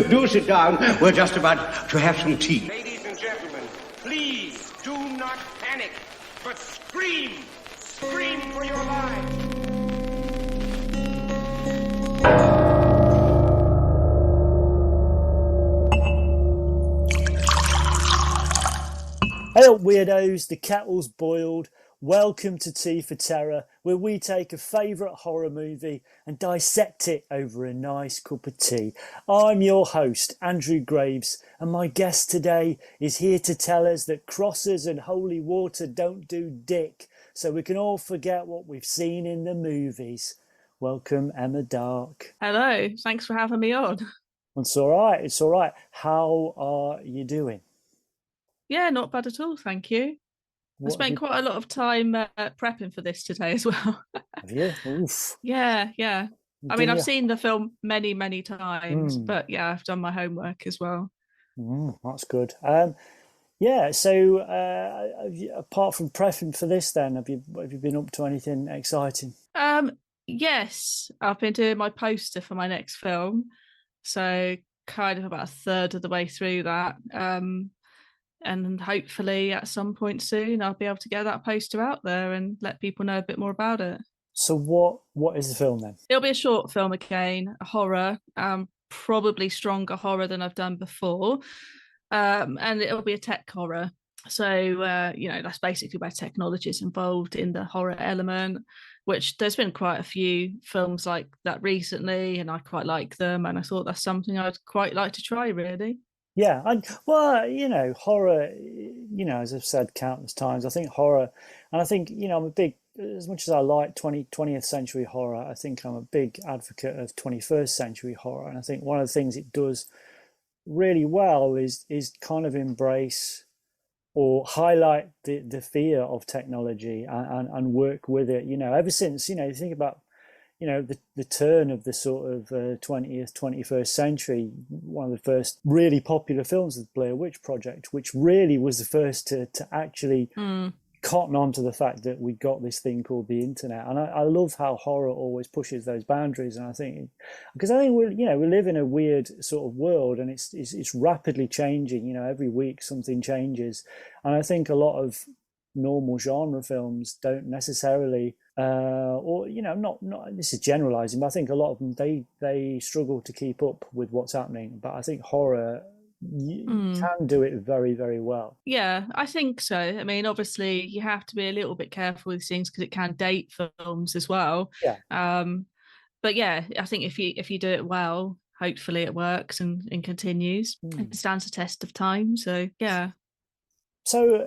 Do sit down. We're just about to have some tea. Ladies and gentlemen, please do not panic, but scream. Scream for your lives. Hello weirdos, the kettle's boiled. Welcome to Tea for Terror, where we take a favourite horror movie and dissect it over a nice cup of tea. I'm your host, Andrew Graves, and my guest today is here to tell us that crosses and holy water don't do dick, so we can all forget what we've seen in the movies. Welcome, Emma Dark. Hello, thanks for having me on. It's all right, it's all right. How are you doing? Yeah, not bad at all, thank you. I spent quite a lot of time prepping for this today as well. Have you? Oof. Yeah. I mean, I've seen the film many times, but yeah, I've done my homework as well. That's good. Yeah, so apart from prepping for this then, have you been up to anything exciting? Yes, I've been doing my poster for my next film. So kind of about a third of the way through that. And hopefully at some point soon I'll be able to get that poster out there and let people know a bit more about it. So what is the film then? It'll be a short film again, a horror, probably stronger horror than I've done before. And it'll be a tech horror. So, that's basically where technology is involved in the horror element, which there's been quite a few films like that recently, and I quite like them. And I thought that's something I'd quite like to try, really. Yeah, horror, as I've said countless times, I think horror, and I think, I'm a big, as much as I like 20th century horror, I think I'm a big advocate of 21st century horror. And I think one of the things it does really well is kind of embrace or highlight the fear of technology and work with it, ever since, you think about, the turn of the sort of 20th, 21st century, one of the first really popular films was the Blair Witch Project, which really was the first to actually cotton on to the fact that we got this thing called the internet. And I love how horror always pushes those boundaries. And I think, because I think we live in a weird sort of world, and it's rapidly changing. Every week something changes. And I think a lot of normal genre films don't necessarily not this is generalizing, but I think a lot of them they struggle to keep up with what's happening. But I think horror can do it very, very well. Yeah, I think so. I mean, obviously you have to be a little bit careful with things because it can date films as well. Yeah. But yeah, I think if you do it well, hopefully it works and continues and stands the test of time. So yeah. So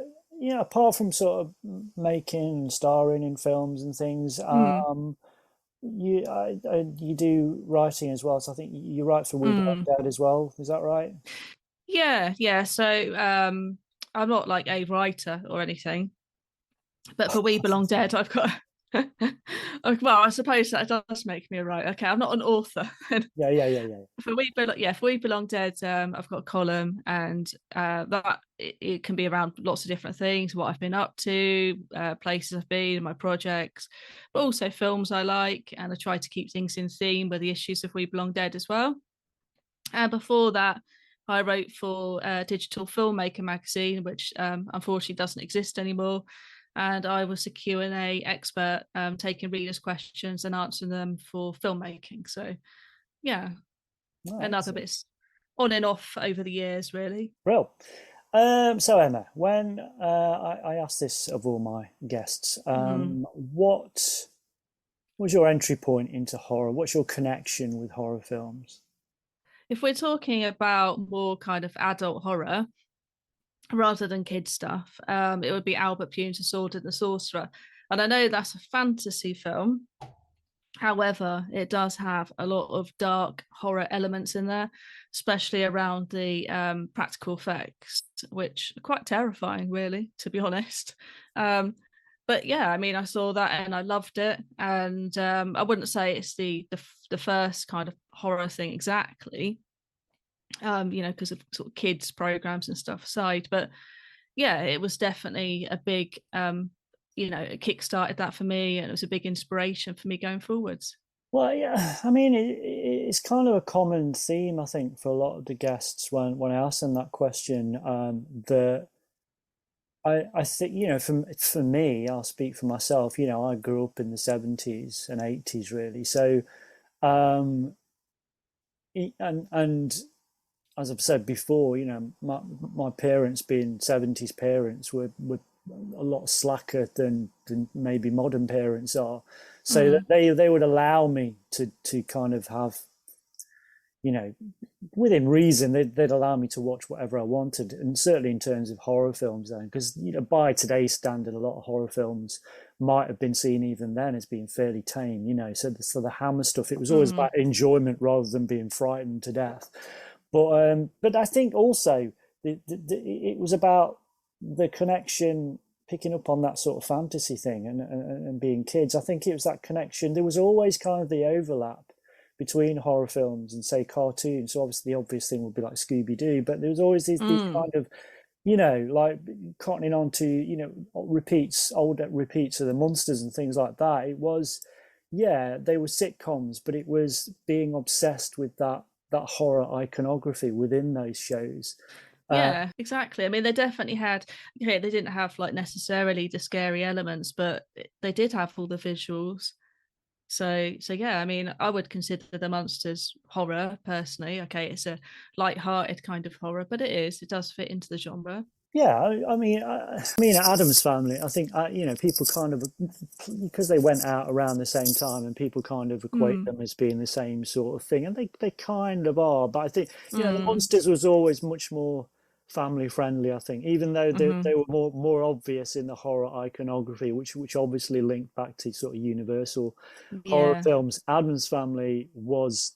apart from sort of making and starring in films and things, you do writing as well. So I think you write for We Belong Dead as well. Is that right? Yeah. So I'm not like a writer or anything, but for We Belong Dead, I've got. Well, I suppose that does make me a writer. Okay, I'm not an author. Yeah. For We Belong Dead, I've got a column, and that it can be around lots of different things, what I've been up to, places I've been, my projects, but also films I like, and I try to keep things in theme with the issues of We Belong Dead as well. And before that, I wrote for Digital Filmmaker magazine, which unfortunately doesn't exist anymore. And I was a Q&A expert, taking readers' questions and answering them for filmmaking. So, yeah, and other bits on and off over the years, really. Well, so Emma, when I asked this of all my guests, what was your entry point into horror? What's your connection with horror films? If we're talking about more kind of adult horror, rather than kid stuff, it would be Albert Pune's The Sword and the Sorcerer. And I know that's a fantasy film. However, it does have a lot of dark horror elements in there, especially around the practical effects, which are quite terrifying, really, to be honest. But yeah, I mean, I saw that and I loved it. And I wouldn't say it's the first kind of horror thing exactly, because of sort of kids programs and stuff aside, but yeah, it was definitely a big it kickstarted that for me, and it was a big inspiration for me going forwards. Well, yeah, I mean, it's kind of a common theme, I think, for a lot of the guests when I ask them that question. That I think, for me, I'll speak for myself. I grew up in the 70s and 80s, really. So, um, and as I've said before, my parents being 70s parents were a lot slacker than maybe modern parents are. So that Mm, they would allow me to kind of have, you know, within reason, they'd allow me to watch whatever I wanted, and certainly in terms of horror films, then, because by today's standard, a lot of horror films might have been seen even then as being fairly tame. So the Hammer stuff, it was always mm, about enjoyment rather than being frightened to death. But I think also it was about the connection, picking up on that sort of fantasy thing, and being kids. I think it was that connection. There was always kind of the overlap between horror films and, say, cartoons. So obviously the obvious thing would be like Scooby Doo, but there was always these mm. kind of, like cottoning on to, old repeats of the monsters and things like that. It was, yeah, they were sitcoms, but it was being obsessed with that horror iconography within those shows. Uh, Yeah, exactly. I mean, they definitely had, okay, they didn't have like necessarily the scary elements, but they did have all the visuals. So yeah, I mean, I would consider the monsters horror personally. Okay, it's a light-hearted kind of horror, but it does fit into the genre. yeah, I mean, Adam's Family. I think people kind of, because they went out around the same time, and people kind of equate Mm, them as being the same sort of thing, and they kind of are. But I think the mm, Monsters was always much more family friendly. I think, even though they mm-hmm. were more obvious in the horror iconography, which obviously linked back to sort of universal horror Yeah, films. Adam's Family was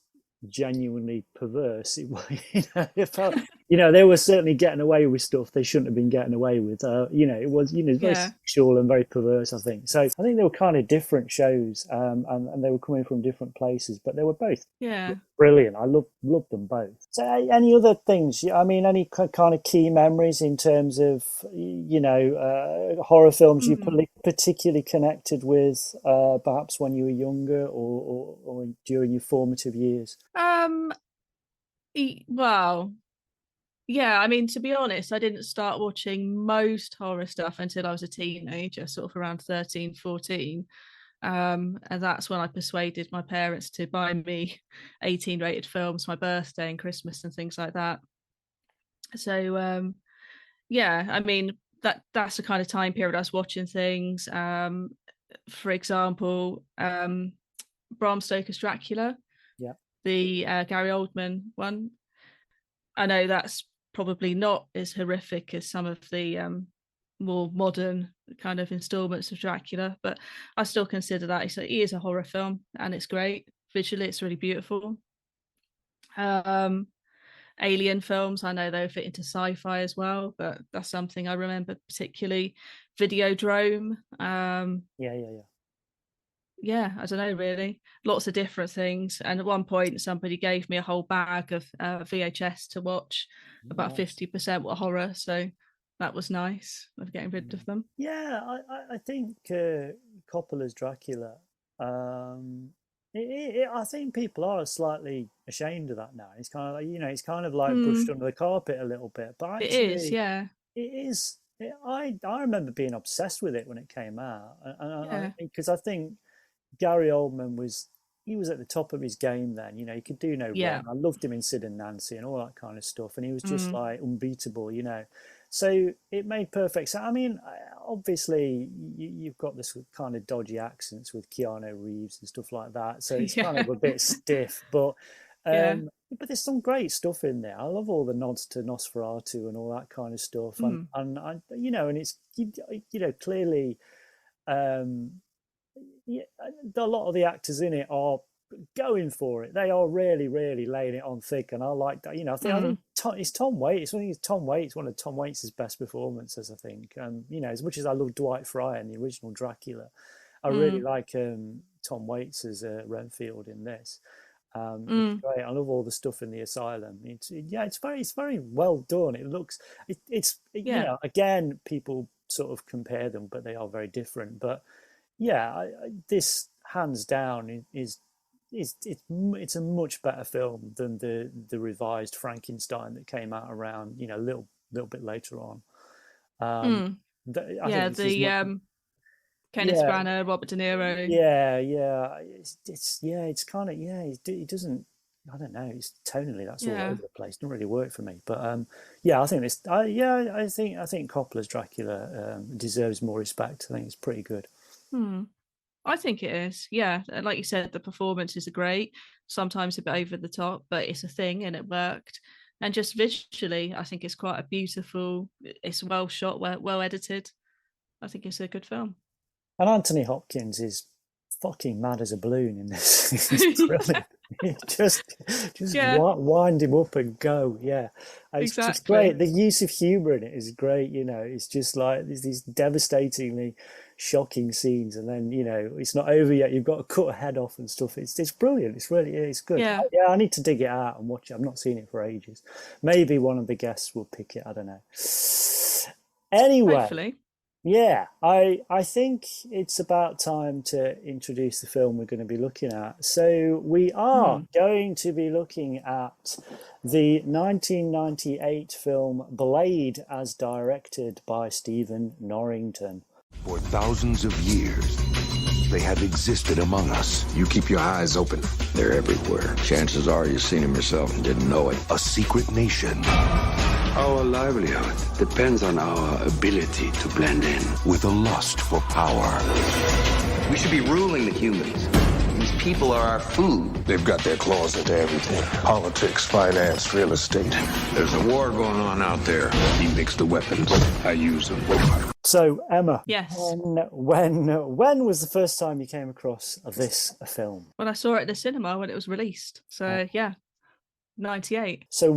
genuinely perverse. It felt, they were certainly getting away with stuff they shouldn't have been getting away with. It was, very yeah, sexual and very perverse, I think. So I think they were kind of different shows, and they were coming from different places, but they were both yeah. brilliant. I loved them both. So any other things? I mean, any kind of key memories in terms of, horror films you Mm. particularly connected with, perhaps when you were younger, or during your formative years? Um, well, yeah, I mean, to be honest, I didn't start watching most horror stuff until I was a teenager, sort of around 13, 14. And that's when I persuaded my parents to buy me 18 rated films, my birthday and Christmas and things like that. So yeah, I mean that's the kind of time period I was watching things. For example, Bram Stoker's Dracula, Yeah. the Gary Oldman one. I know that's probably not as horrific as some of the more modern kind of installments of Dracula, but I still consider that he is a horror film and it's great. Visually, it's really beautiful. Um, Alien films, I know they fit into sci-fi as well, but that's something I remember particularly. Videodrome, Yeah, yeah, yeah. yeah, I don't know really. Lots of different things. And at one point, somebody gave me a whole bag of VHS to watch. About Nice. 50% were horror, so that was nice of getting rid Mm. of them. Yeah, I think Coppola's Dracula. Um, I think people are slightly ashamed of that now. It's kind of like, it's kind of like brushed Mm, under the carpet a little bit. But it is, actually, yeah, it is. I remember being obsessed with it when it came out, and yeah, because I think Gary Oldman he was at the top of his game then. He could do no yeah. wrong. I loved him in Sid and Nancy and all that kind of stuff, and he was just Mm, like unbeatable. So it made perfect sense. I mean, obviously you've got this kind of dodgy accents with Keanu Reeves and stuff like that, so it's kind yeah, of a bit stiff, but. yeah. But there's some great stuff in there. I love all the nods to Nosferatu and all that kind of stuff, and Mm, and it's clearly, um, yeah, a lot of the actors in it are going for it. They are really, really laying it on thick, and I like that. I think mm, it's Tom Waits. I think it's Tom Waits, one of Tom Waits' best performances. I think, as much as I love Dwight Frye in the original Dracula, I really mm, like Tom Waits as Renfield in this. It's mm. great. I love all the stuff in the asylum. It's very well done. Yeah, Again, people sort of compare them, but they are very different. But yeah, this hands down is it's a much better film than the revised Frankenstein that came out around, you know, a little bit later on. I Yeah, think this is much, Kenneth yeah, Branagh, Robert De Niro. yeah. It's kind of, yeah. He doesn't. I don't know. It's tonally that's all Yeah. over the place. Doesn't really work for me. But yeah, I think this. I think Coppola's Dracula deserves more respect. I think it's pretty good. I think it is. Yeah. Like you said, the performances are great, sometimes a bit over the top, but it's a thing and it worked. And just visually, I think it's quite a beautiful, it's well shot, well edited. I think it's a good film. And Anthony Hopkins is fucking mad as a balloon in this. He's brilliant. just Yeah, wind him up and go. Yeah, it's just exactly. great. The use of humor in it is great. You know, it's just like there's these devastatingly shocking scenes, and then you know it's not over yet. You've got to cut a head off and stuff. It's brilliant. It's good. Yeah, Yeah, I need to dig it out and watch it. I've not seen it for ages. Maybe one of the guests will pick it. I don't know. Anyway. hopefully. Yeah, I think it's about time to introduce the film we're going to be looking at. So we are going to be looking at the 1998 film Blade, as directed by Stephen Norrington. For thousands of years, they have existed among us. You keep your eyes open. They're everywhere. Chances are you've seen them yourself and didn't know it. A secret nation Our livelihood depends on our ability to blend in. with a lust for power. We should be ruling the humans. These people are our food. They've got their claws into everything. Politics, finance, real estate. There's a war going on out there. He makes the weapons. I use them. So Emma, Yes. when was the first time you came across this film? When I saw it at the cinema when it was released. So yeah, 98. So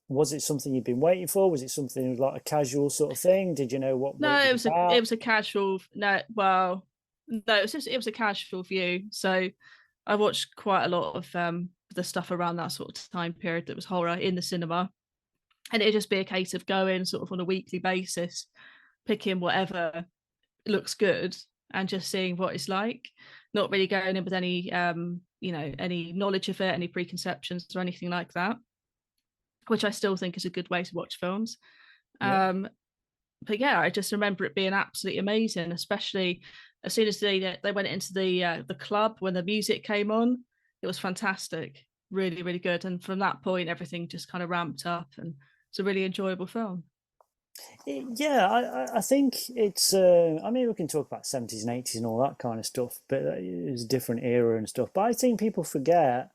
was it something you'd been waiting for? Was it something like a casual sort of thing? Did you know what? No, it was about? it was a casual. No, well, no, it was a casual view. So I watched quite a lot of the stuff around that sort of time period that was horror in the cinema, and it'd just be a case of going sort of on a weekly basis, picking whatever looks good and just seeing what it's like. Not really going in with any any knowledge of it, any preconceptions or anything like that, which I still think is a good way to watch films. Yeah. But yeah, I just remember it being absolutely amazing, especially as soon as they went into the club when the music came on. It was fantastic, really, really good. And from that point, everything just kind of ramped up, and it's a really enjoyable film. Yeah, I think it's. I mean, we can talk about 70s and 80s and all that kind of stuff, but it was a different era and stuff. But I think people forget.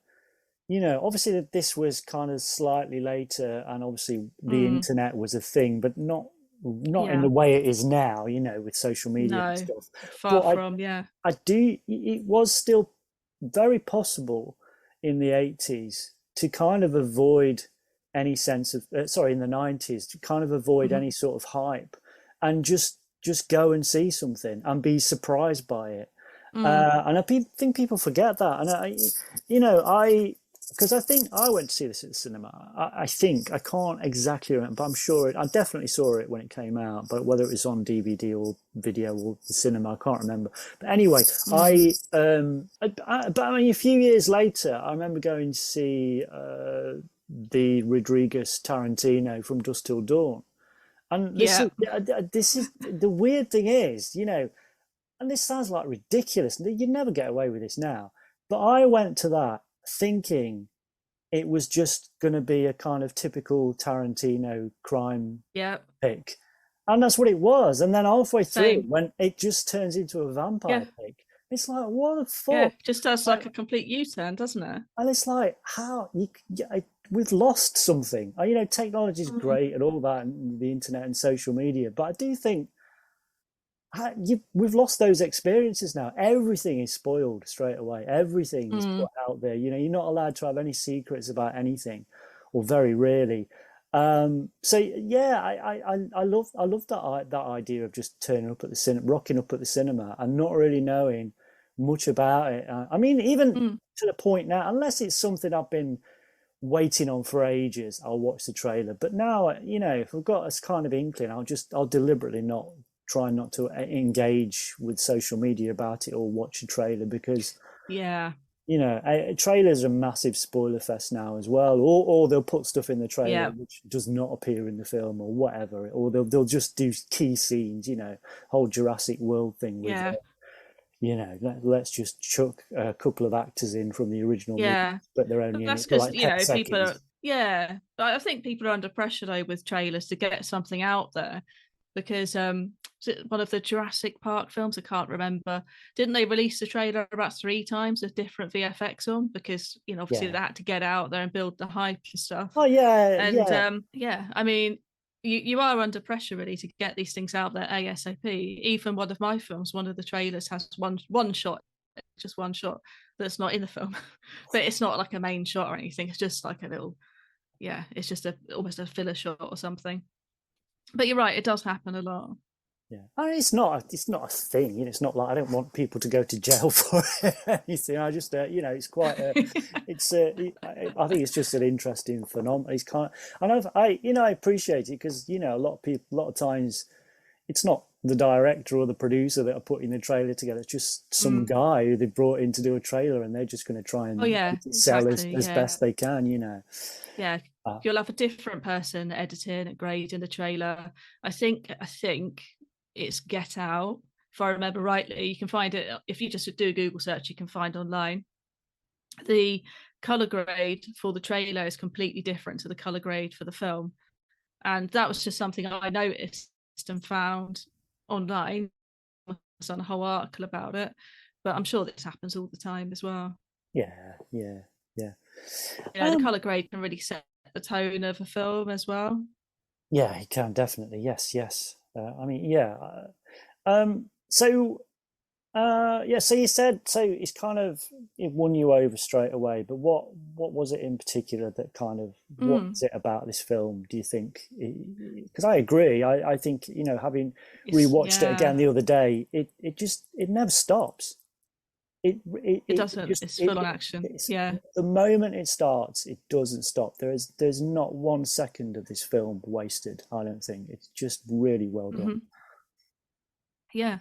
You know, obviously that this was kind of slightly later, and obviously the internet was a thing, but not in the way it is now. You know, with social media and stuff. Far from. I do. It was still very possible in the 80s to kind of avoid any sense of in the 90s to kind of avoid any sort of hype and just go and see something and be surprised by it. And I think people forget that. And because I think I went to see this at the cinema. I think I can't exactly remember, but I'm sure I definitely saw it when it came out. But whether it was on DVD or video or the cinema, I can't remember. But anyway, but I mean, a few years later, I remember going to see the Rodriguez Tarantino From Dusk Till Dawn, and this is the weird thing is, you know, and this sounds like ridiculous. You'd never get away with this now, but I went to that thinking it was just going to be a kind of typical Tarantino crime pick, and that's what it was. And then halfway through, when it just turns into a vampire pick, it's like, what the fuck? Yeah, just does like a complete U-turn, doesn't it? And it's like, how we've lost something. You know, technology is great and all that, and the internet and social media, but I do think we've lost those experiences now. Everything is spoiled straight away. Everything is put out there. You know, you're not allowed to have any secrets about anything, or very rarely. So yeah, I love that idea of just turning up at the cinema, rocking up at the cinema, and not really knowing much about it. I mean, even to the point now, unless it's something I've been waiting on for ages, I'll watch the trailer. But now, you know, if I've got this kind of inkling, I'll deliberately try not to engage with social media about it or watch a trailer, because Yeah. You know, trailers are a massive spoiler fest now as well, or they'll put stuff in the trailer which does not appear in the film or whatever, or they'll just do key scenes. You know, whole Jurassic World thing with, you know, let's just chuck a couple of actors in from the original movie, but they're only in that's it for because like you 10 know people seconds. are. Yeah, I think people are under pressure though with trailers to get something out there, because one of the Jurassic Park films, I can't remember, didn't they release the trailer about 3 times with different VFX on, because you know obviously they had to get out there and build the hype and stuff. Oh yeah, And I mean, you are under pressure really to get these things out there ASAP. Even one of my films, one of the trailers has one shot, just one shot that's not in the film, but it's not like a main shot or anything. It's just like a little, it's just almost a filler shot or something. But you're right, it does happen a lot. Yeah, I mean, it's not a thing. You know, it's not like I don't want people to go to jail for anything. I just, you know, it's quite. It's. I think it's just an interesting phenomenon. It's kind of. I appreciate it because you know a lot of times, it's not the director or the producer that are putting the trailer together. It's just some guy who they brought in to do a trailer, and they're just going to try and sell as best they can. You know. Yeah. You'll have a different person editing and grading the trailer. I think it's Get Out. If I remember rightly, you can find it if you just do a Google search. You can find online the color grade for the trailer is completely different to the color grade for the film, and that was just something I noticed and found online. I was on a whole article about it, but I'm sure this happens all the time as well. Yeah. You know, the color grade can really set the tone of a film as well. Yeah, he can definitely. Yes. I mean, yeah. So you said so. It's kind of it won you over straight away. But what was it in particular that kind of what is it about this film? Do you think? Because I agree. I think you know, having rewatched it again the other day, it never stops. It doesn't. It's full on action. The moment it starts, it doesn't stop. There's not 1 second of this film wasted. I don't think it's just really well done. Yeah,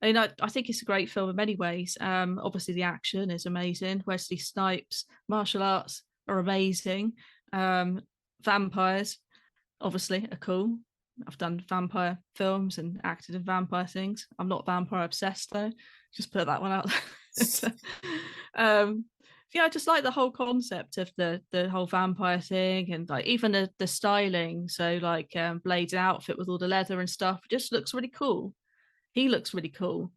I mean, I think it's a great film in many ways. Obviously, the action is amazing. Wesley Snipes, martial arts are amazing. Vampires, obviously, are cool. I've done vampire films and acted in vampire things. I'm not vampire obsessed though. Just put that one out there. I just like the whole concept of the whole vampire thing, and like even the styling. So like Blade's outfit with all the leather and stuff just looks really cool. He looks really cool,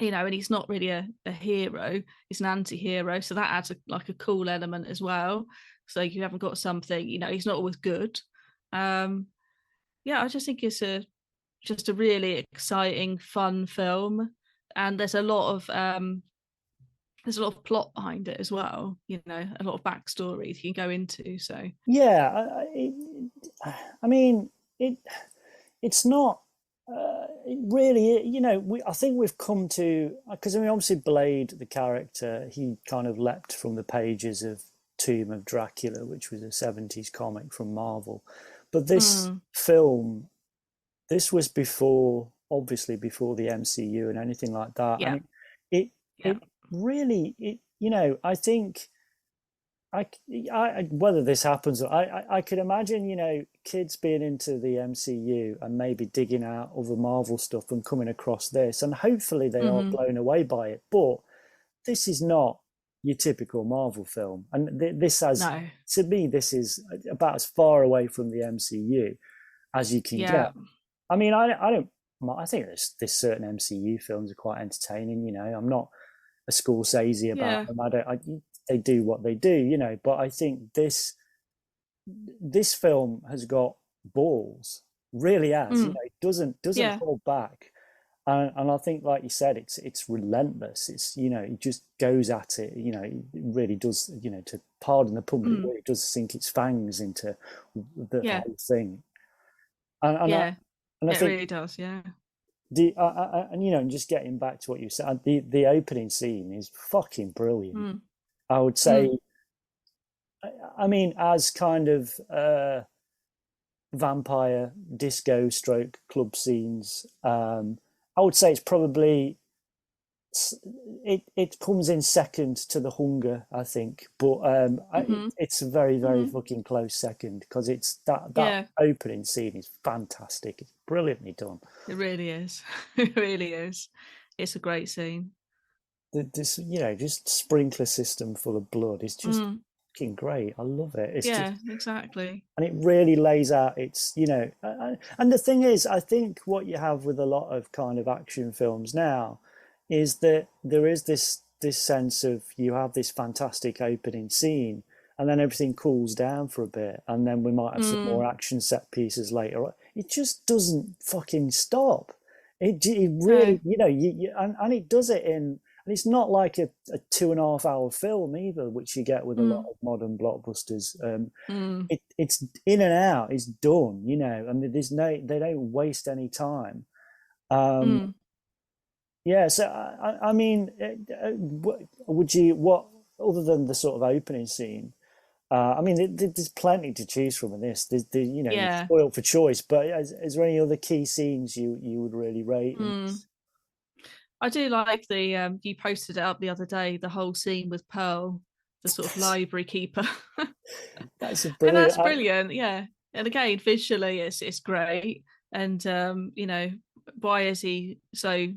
you know, and he's not really a hero. He's an anti-hero, so that adds a cool element as well. So you haven't got something, you know, he's not always good. I just think it's just a really exciting, fun film, and there's a lot of plot behind it as well. You know, a lot of backstory you can go into. So yeah, I mean, it's not really. You know, I think we've come to because I mean, obviously, Blade, the character, he kind of leapt from the pages of Tomb of Dracula, which was a 70s comic from Marvel. But this film, this was obviously before the MCU and anything like that. Yeah. I mean, it really, you know, I think, whether this happens, I could imagine, you know, kids being into the MCU and maybe digging out other Marvel stuff and coming across this, and hopefully they are blown away by it. But this is not your typical Marvel film, and to me, this is about as far away from the MCU as you can get. I mean, I think there's certain MCU films are quite entertaining. You know, I'm not a Scorsese about them. They do what they do, you know. But I think this film has got balls, really has. You know, it doesn't hold back. And I think, like you said, it's relentless. It's, you know, it just goes at it. You know, it really does. You know, to pardon the pun, it really does sink its fangs into the whole thing. And I think it really does. Yeah. And you know, just getting back to what you said, the opening scene is fucking brilliant. I would say. I mean, as kind of vampire disco stroke club scenes. I would say it's probably it comes in second to The Hunger, I think, but it's a very, very fucking close second, because it's that opening scene is fantastic. It's brilliantly done. It really is. It really is. It's a great scene. This, just sprinkler system full of blood is just fucking great. I love it. It's exactly. And it really lays out its, and the thing is, I think what you have with a lot of kind of action films now is that there is this sense of, you have this fantastic opening scene, and then everything cools down for a bit, and then we might have some more action set pieces later. It just doesn't fucking stop. It really, and it does it in. And it's not like a 2.5 hour film either, which you get with a lot of modern blockbusters. It's in and out, it's done, and they don't waste any time. Yeah, so I mean, what other than the sort of opening scene? I mean, there's plenty to choose from in this. You're spoiled for choice. But is there any other key scenes you would really rate? I do like the you posted it up the other day, the whole scene with Pearl, the sort of library keeper. That's brilliant. And that's brilliant, yeah. And again, visually, it's great. And why is he so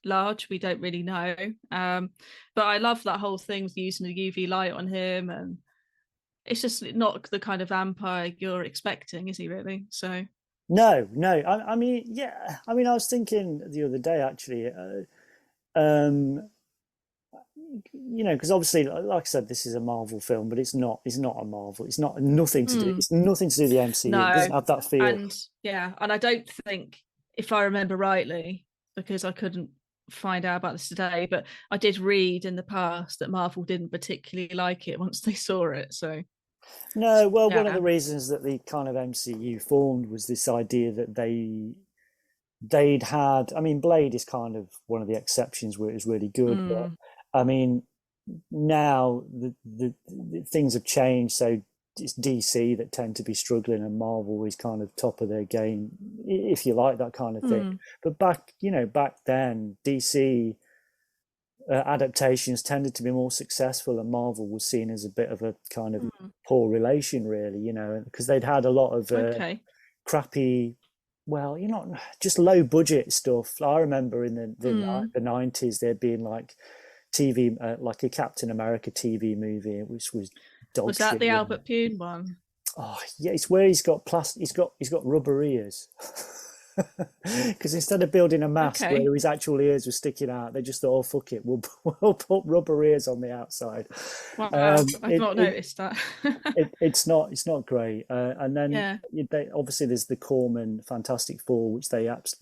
large? We don't really know. But I love that whole thing with using the UV light on him, and it's just not the kind of vampire you're expecting, is he really? So no. I mean, yeah. I mean, I was thinking the other day actually. Because obviously, like I said, this is a Marvel film, but it's not a Marvel. It's nothing to do. It's nothing to do with the MCU. No. It doesn't have that feel. And I don't think, if I remember rightly, because I couldn't find out about this today, but I did read in the past that Marvel didn't particularly like it once they saw it. So no, well, one of the reasons that the kind of MCU formed was this idea that they'd had. I mean, Blade is kind of one of the exceptions where it was really good, but I mean, now the things have changed, so it's DC that tend to be struggling, and Marvel is kind of top of their game, if you like, that kind of thing. But back then, DC adaptations tended to be more successful, and Marvel was seen as a bit of a kind of poor relation, really, because they'd had a lot of crappy, well, just low budget stuff. I remember in the 90s there being like TV, like a Captain America TV movie, which was dog was that shit, the Albert Pune one? Oh yeah, it's where he's got he's got rubber ears. Because instead of building a mask where his actual ears were sticking out, they just thought, "Oh fuck it, we'll put rubber ears on the outside." Wow, I've not noticed that. It's not great. And then obviously there's the Corman Fantastic Four, which they just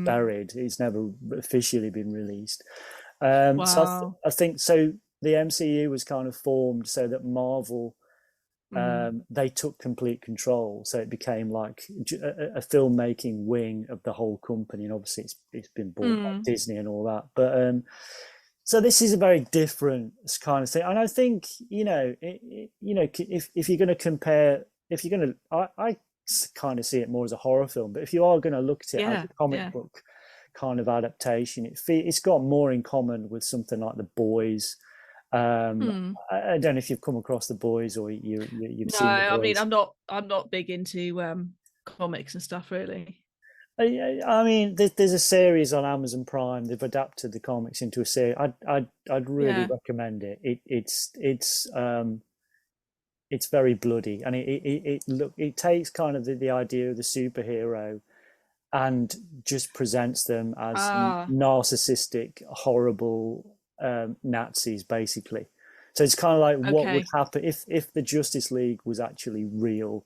buried. It's never officially been released. So I think so. The MCU was kind of formed so that Marvel. They took complete control, so it became like a filmmaking wing of the whole company, and obviously it's been bought by Disney and all that. But so this is a very different kind of thing, and I think if you're going to compare, I kind of see it more as a horror film, but if you are going to look at it as a comic book kind of adaptation, it's got more in common with something like The Boys. I don't know if you've come across The Boys or you've seen The Boys. I mean, I'm not big into comics and stuff, really. I mean, there's a series on Amazon Prime. They've adapted the comics into a series. I'd really recommend it. It's very bloody, and it takes kind of the idea of the superhero and just presents them as narcissistic, horrible Nazis, basically. So it's kind of like what would happen if the Justice League was actually real.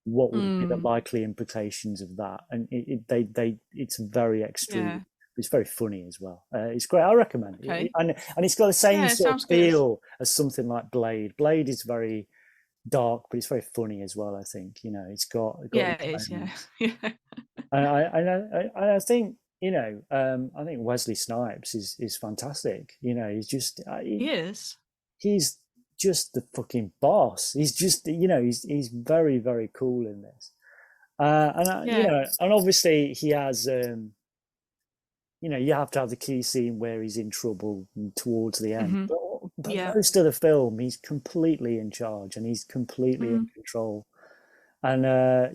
What would be the likely implications of that? And it's very extreme. It's very funny as well. It's great. I recommend it. And it's got the same sort of feel as something like Blade. Blade is very dark, but it's very funny as well. I think it's got it is. And I think I think Wesley Snipes is fantastic. He's just he is. He's just the fucking boss. He's just he's very, very cool in this. And obviously he has you know, you have to have the key scene where he's in trouble towards the end. But Yeah. most of the film, he's completely in charge and he's completely in control. And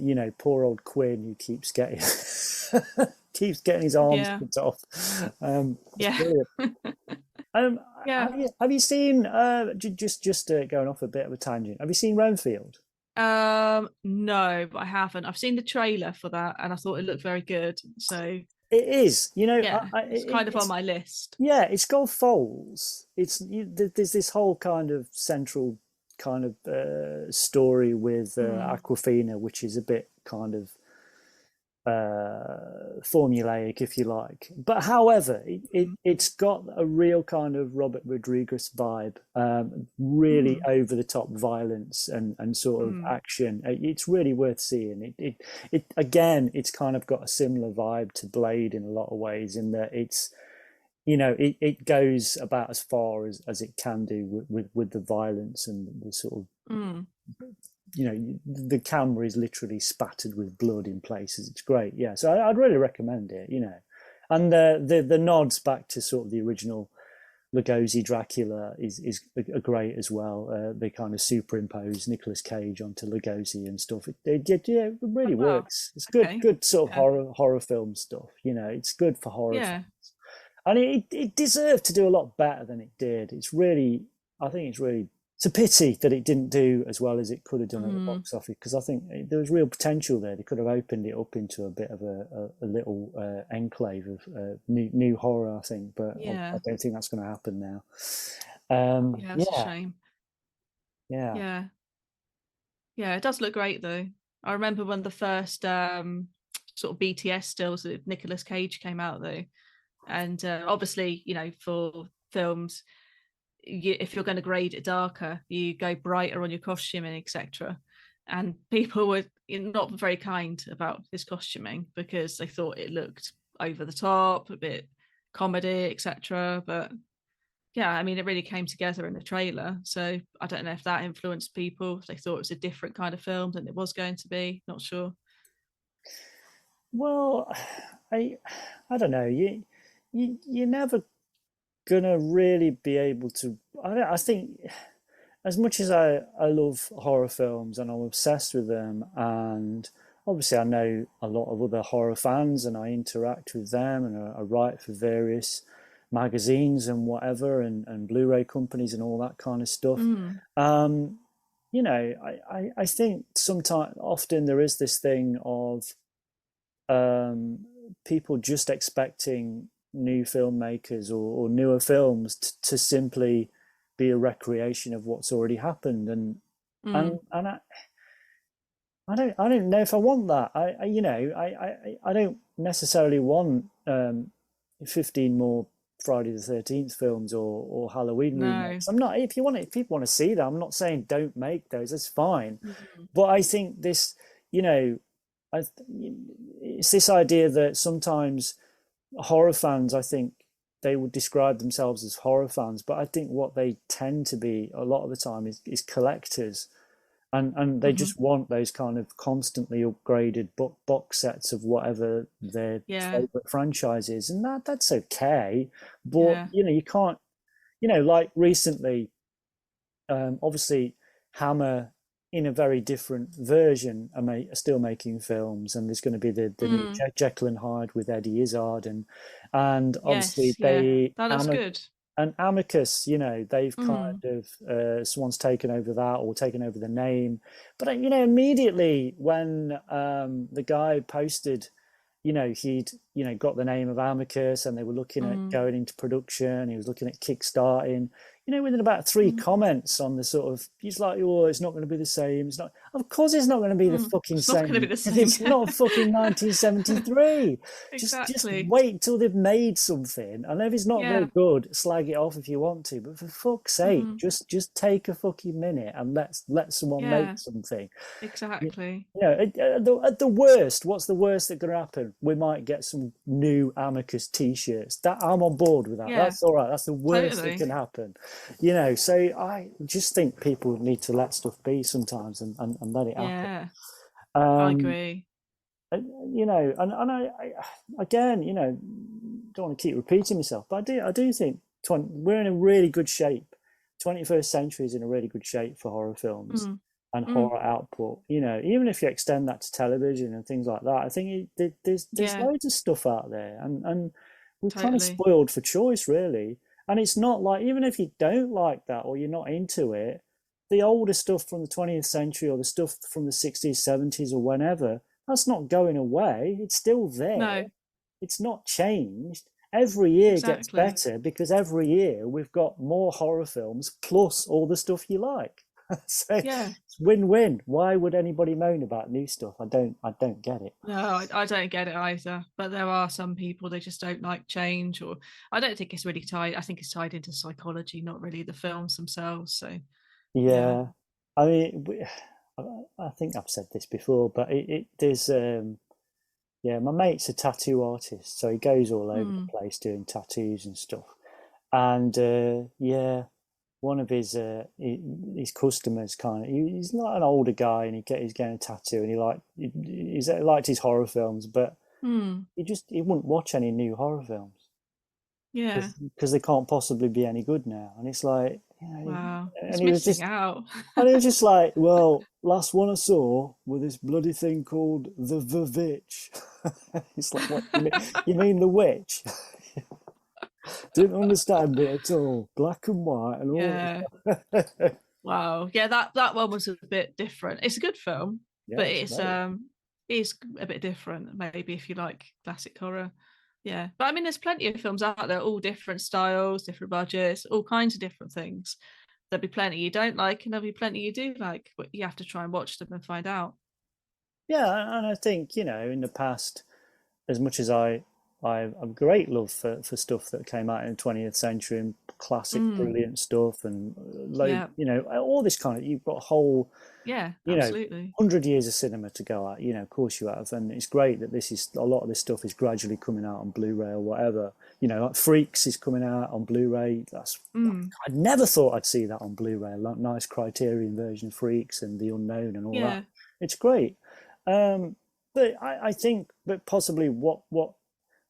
you know, poor old Quinn, who keeps getting his arms cut off. Yeah. Brilliant. Yeah. Have you seen just going off a bit of a tangent? Have you seen Renfield? No, but I haven't. I've seen the trailer for that, and I thought it looked very good. So it is, you know, yeah, it's kind of on my list. Yeah, it's got faults. There's this whole kind of central kind of story with Aquafina, which is a bit kind of formulaic, if you like. But however, it's got a real kind of Robert Rodriguez vibe, really over the top violence and sort of action. It's really worth seeing. It again, it's kind of got a similar vibe to Blade in a lot of ways, in that it's, you know, it goes about as far as it can do with the violence and the sort of you know, the camera is literally spattered with blood in places. It's great. Yeah, so I'd really recommend it, you know. And the nods back to sort of the original Lugosi Dracula is great as well. They kind of superimpose Nicolas Cage onto Lugosi and stuff. It really works. It's good sort of horror film stuff, you know. It's good for horror films. And it deserved to do a lot better than it did. It's really, I think it's a pity that it didn't do as well as it could have done at the box office, because I think there was real potential there. They could have opened it up into a bit of a little enclave of new horror, I think, but I don't think that's going to happen now. It's a shame. Yeah, it does look great though. I remember when the first sort of BTS stills with Nicolas Cage came out though, and obviously, you know, for films, if you're going to grade it darker, you go brighter on your costuming, etc. And people were not very kind about his costuming because they thought it looked over the top, a bit comedy, etc. But yeah, I mean, it really came together in the trailer. So I don't know if that influenced people. If they thought it was a different kind of film than it was going to be. Not sure. Well, I don't know. You're never gonna really be able to. I think, as much as I love horror films and I'm obsessed with them, and obviously I know a lot of other horror fans and I interact with them, and I write for various magazines and whatever, and Blu-ray companies and all that kind of stuff. You know, I think often there is this thing of people just expecting new filmmakers or newer films to simply be a recreation of what's already happened, and I don't know if I want that. I don't necessarily want 15 more Friday the 13th films or Halloween remakes. I'm not. If people want to see that, I'm not saying don't make those. That's fine. But I think this, you know, it's this idea that sometimes horror fans, I think they would describe themselves as horror fans, but I think what they tend to be a lot of the time is collectors, and they just want those kind of constantly upgraded box sets of whatever their favorite franchise is, and that's okay. But you know, you can't, you know, like recently, obviously Hammer, in a very different version, are still making films, and there's going to be the new Jekyll and Hyde with Eddie Izzard, and obviously that was good. And Amicus, you know, they've kind of someone's taken over that or taken over the name, but you know, immediately when the guy posted, you know, he'd got the name of Amicus, and they were looking at going into production. He was looking at kickstarting. You know, within about 3 comments on the sort of, he's like, oh, it's not going to be the same. It's not. Of course, it's not going to be the fucking same. Not going to be the same. It's not fucking 1973. Exactly. Just wait till they've made something, and if it's not very good, slag it off if you want to. But for fuck's sake, just take a fucking minute and let someone make something. Exactly. You know, at the worst, what's the worst that could happen? We might get some new Amicus T-shirts. That I'm on board with that. That's all right. That's the worst that can happen. You know, so I just think people need to let stuff be sometimes and let it happen. I agree. You know, and I again, you know, don't want to keep repeating myself, but I do think we're in a really good shape. 21st century is in a really good shape for horror films and horror output. You know, even if you extend that to television and things like that, I think there's loads of stuff out there, and we're kind of spoiled for choice, really. And it's not like, even if you don't like that or you're not into it, the older stuff from the 20th century or the stuff from the 60s, 70s, or whenever, that's not going away. It's still there. No. It's not changed. Every year gets better because every year we've got more horror films plus all the stuff you like. So it's win-win. Why would anybody moan about new stuff? I don't get it. No, I don't get it either. But there are some people, they just don't like change, or I don't think it's really tied. I think it's tied into psychology, not really the films themselves. So yeah. I mean, I think I've said this before, but there's my mate's a tattoo artist, so he goes all over the place doing tattoos and stuff. And one of his customers he's not an older guy, and he's getting a tattoo, and he liked his horror films, but he wouldn't watch any new horror films. Yeah, because they can't possibly be any good now. And it's like, wow, and he was just out. And he was just like, well, last one I saw was this bloody thing called the Witch. It's like, what you mean the witch? Didn't understand it at all. Black and white and all. Yeah. Wow. Yeah, that one was a bit different. It's a good film, but it's a bit different. Maybe if you like classic horror. Yeah, but I mean, there's plenty of films out there, all different styles, different budgets, all kinds of different things. There'll be plenty you don't like, and there'll be plenty you do like, but you have to try and watch them and find out. Yeah, and I think, in the past, as much as I have great love for stuff that came out in the 20th century and classic, brilliant stuff, and all this kind of, you've got a whole, absolutely, 100 years of cinema to go at. Of course you have, and it's great that a lot of this stuff is gradually coming out on Blu-ray or whatever. Like Freaks is coming out on Blu-ray. I never thought I'd see that on Blu-ray. A nice Criterion version of Freaks and The Unknown and all that. It's great, but I think that possibly what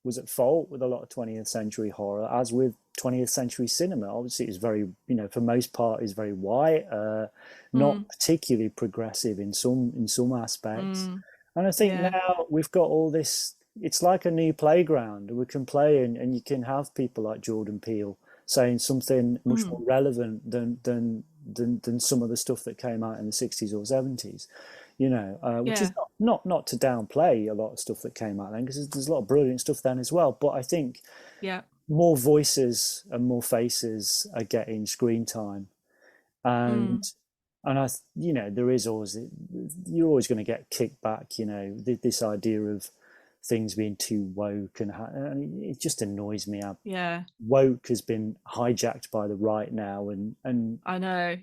was at fault with a lot of 20th century horror, as with 20th century cinema. Obviously, it's very, for most part, is very white, not particularly progressive in some aspects. And I think now we've got all this. It's like a new playground. We can play, and you can have people like Jordan Peele saying something much more relevant than some of the stuff that came out in the 60s or 70s. Which is not to downplay a lot of stuff that came out then, because there's a lot of brilliant stuff then as well. But I think more voices and more faces are getting screen time, and there is always, you're always going to get kicked back. This idea of things being too woke, and it just annoys me. Woke has been hijacked by the right now, and I know,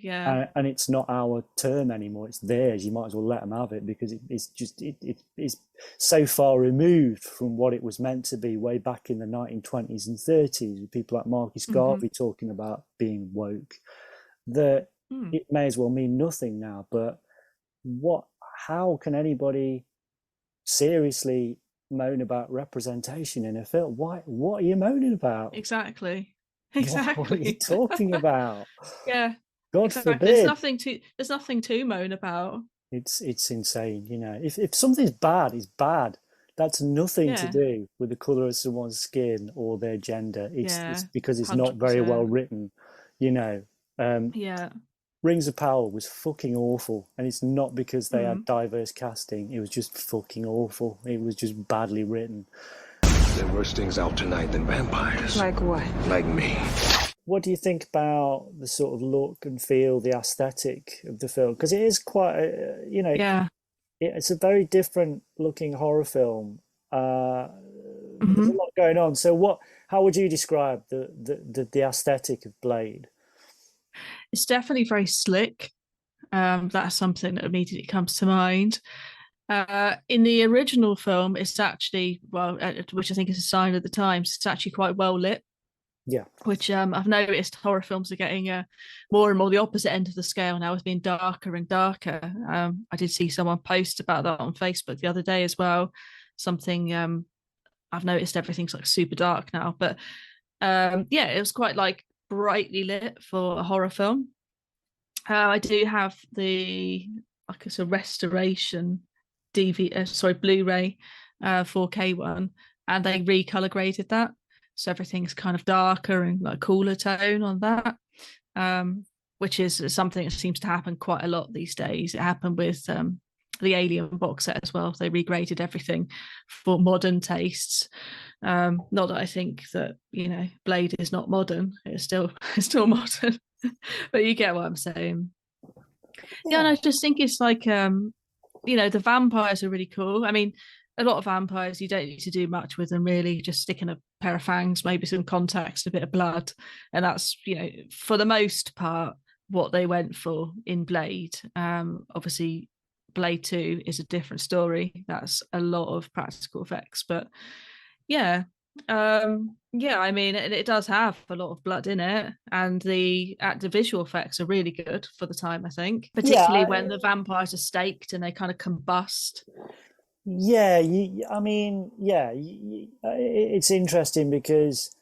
and it's not our term anymore, it's theirs. You might as well let them have it, because it's so far removed from what it was meant to be way back in the 1920s and 30s, with people like Marcus Garvey talking about being woke, that it may as well mean nothing now. But how can anybody seriously moan about representation in a film? What are you moaning about? Exactly. What are you talking about? God forbid. There's nothing to moan about. It's insane. If something's bad, it's bad. That's nothing to do with the color of someone's skin or their gender. It's because it's 100%. Not very well written. Rings of Power was fucking awful, and it's not because they had diverse casting. It was just fucking awful. It was just badly written. There are worse things out tonight than vampires. Like what? Like me. What do you think about the sort of look and feel, the aesthetic of the film? Because it is quite, it's a very different looking horror film. There's a lot going on. So how would you describe the aesthetic of Blade? It's definitely very slick. That's something that immediately comes to mind. In the original film, it's actually, which I think is a sign of the times, it's actually quite well lit. Yeah. Which I've noticed horror films are getting more and more the opposite end of the scale now, as being darker and darker. I did see someone post about that on Facebook the other day as well. Something I've noticed everything's like super dark now, but yeah, it was quite like brightly lit for a horror film. I do have the like it's a restoration Blu-ray 4K one, and they recolor graded that, so everything's kind of darker and like cooler tone on that, which is something that seems to happen quite a lot these days. It happened with the Alien box set as well. They regraded everything for modern tastes. Not that I think that, you know, Blade is not modern. It's still modern, but you get what I'm saying. Yeah, and I just think it's like, you know, the vampires are really cool. I mean, a lot of vampires, you don't need to do much with them really. Just stick in a pair of fangs, maybe some contacts, a bit of blood, and that's, you know, for the most part what they went for in Blade. Obviously Blade 2 is a different story. That's a lot of practical effects, but yeah, yeah, I mean, it does have a lot of blood in it, and the visual effects are really good for the time, I think, particularly when the vampires are staked and they kind of combust. Yeah, I mean, yeah, it's interesting because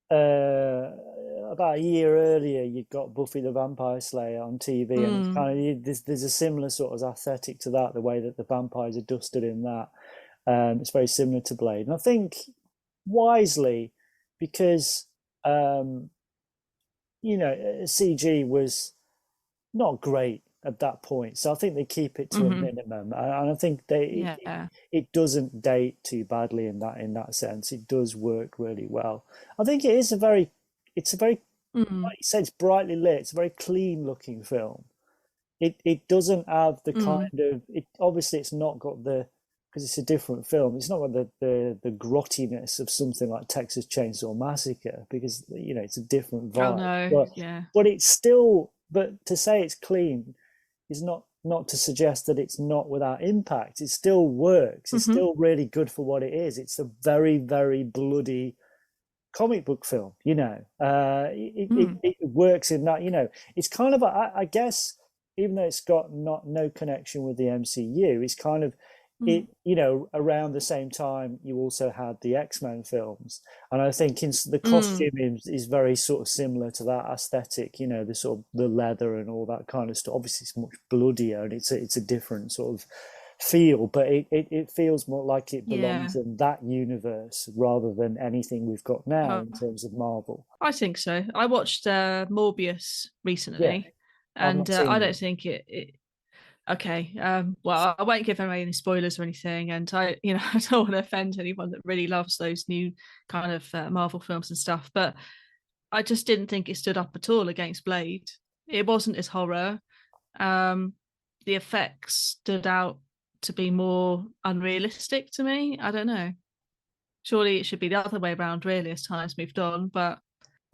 about a year earlier, you'd got Buffy the Vampire Slayer on TV, and it's kind of there's a similar sort of aesthetic to that, the way that the vampires are dusted in that. It's very similar to Blade, and I think wisely, because you know, CG was not great at that point, so I think they keep it to a minimum, and I think it doesn't date too badly in that sense. It does work really well. I think it's a very like you said, it's brightly lit. It's a very clean looking film. It doesn't have the kind of obviously it's not got the, because it's a different film, it's not got the grottiness of something like Texas Chainsaw Massacre, because, you know, it's a different vibe. Oh, no. But it's still, but to say it's clean is not to suggest that it's not without impact. It still works. It's still really good for what it is. It's a very, very bloody comic book film, you know. It works in that, you know, it's kind of I guess, even though it's got no connection with the MCU, it's kind of it, you know, around the same time you also had the X-Men films, and I think the costume is very sort of similar to that aesthetic, you know, the sort of the leather and all that kind of stuff. Obviously it's much bloodier, and it's a different sort of feel, but it feels more like it belongs in that universe rather than anything we've got now in terms of Marvel. I think so. I watched Morbius recently, and I don't think it okay, well, I won't give away any spoilers or anything, and I don't want to offend anyone that really loves those new kind of Marvel films and stuff, but I just didn't think it stood up at all against Blade. It wasn't as horror. The effects stood out to be more unrealistic to me. I don't know. Surely it should be the other way around, really, as time's moved on, but